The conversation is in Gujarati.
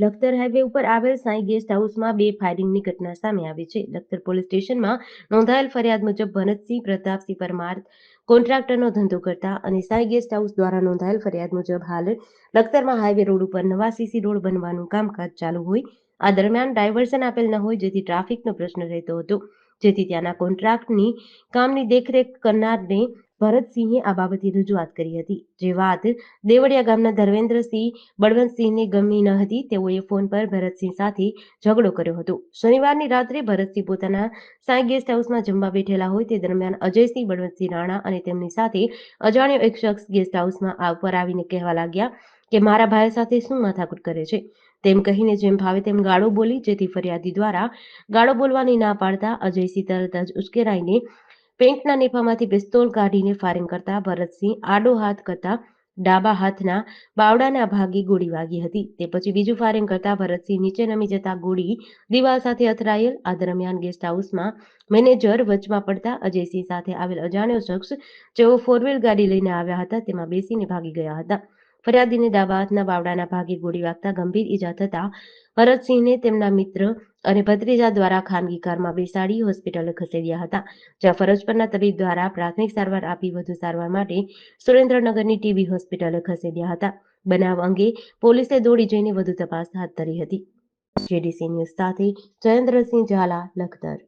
લખતર હાઈવે ઉપર આવેલ સાંઈ ગેસ્ટ હાઉસમાં 2 ફાયરિંગની ઘટના સામે આવી છે. લખતર પોલીસ સ્ટેશનમાં નોંધાયેલ ફરિયાદ મુજબ ભરતસિંહ પ્રતાપસિંહ પરમાર કોન્ટ્રાક્ટરનો ધંધો કરતા અને સાંઈ ગેસ્ટ હાઉસ દ્વારા નોંધાયેલ ફરિયાદ મુજબ હાલ લખતરમાં હાઈવે રોડ ઉપર નવા સીસી રોડ બનવાનું કામકાજ ચાલુ હોય. આ દરમિયાન ડાયવર્ઝન આપેલ ન હોય, જેથી ટ્રાફિકનો પ્રશ્ન રહેતો હતો. જેથી ત્યાંના કોન્ટ્રાક્ટની કામની દેખરેખ કરનારને ભરતસિંહે આ બાબતે રજૂઆત કરી હતી. જે વાત દેવળિયા ગામના ધર્મેન્દ્રસિંહ બળવંતસિંહને ગમી ન હતી. તેઓએ ફોન પર ભરતસિંહ સાથે ઝઘડો કર્યો હતો. શનિવારની રાત્રે ભરતસિંહ પોતાના સાંઈ ગેસ્ટ હાઉસમાં જમવા બેઠેલા હોય તે દરમિયાન અજયસિંહ બળવંતસિંહ રાણા અને તેમની સાથે અજાણ્યો એક શખ્સ ગેસ્ટ હાઉસમાં ઉપર આવીને કહેવા લાગ્યા કે મારા ભાઈ સાથે શું માથાકૂટ કરે છે. તેમ કહીને જેમ ભાવે તેમ ગાળો બોલી, જેથી ફરિયાદી દ્વારા ગાળો બોલવાની ના પાડતા અજયસિંહ તરત જ ઉશ્કેરાઈને પેન્ટના નેફામાંથી પિસ્તોલ કાઢીને ફાયરિંગ કરતા ભરતસિંહ આડો હાથ કરતા ડાબા હાથના બાવડાના ભાગે ગોળી વાગી હતી. તે પછી બીજું ફાયરિંગ કરતા ભરતસિંહ નીચે નમી જતા ગોળી દિવાલ સાથે અથડાયેલ. આ દરમિયાન ગેસ્ટ હાઉસમાં મેનેજર વચમાં પડતા અજયસિંહ સાથે આવેલ અજાણ્યો શખ્સ જેઓ ફોરવ્હીલ ગાડી લઈને આવ્યા હતા તેમાં બેસીને ભાગી ગયા હતા. ફરિયાદીને ડાબા હાથના બાવડાના ભાગે ગોળી વાગતા ગંભીર ઈજા થતા ભરતસિંહને તેમના મિત્ર અને ભત્રીજા દ્વારા ખાનગી કારમાં બેસાડી હોસ્પિટલે ખસેડ્યા હતા, જ્યાં ફરજ પરના તબીબ દ્વારા પ્રાથમિક સારવાર આપી વધુ સારવાર માટે સુરેન્દ્રનગરની ટીબી હોસ્પિટલે ખસેડ્યા હતા. બનાવ અંગે પોલીસે દોડી જઈને વધુ તપાસ હાથ ધરી હતી. જેડીસી ન્યૂઝ સાથે જયેન્દ્રસિંહ ઝાલા, લખતર.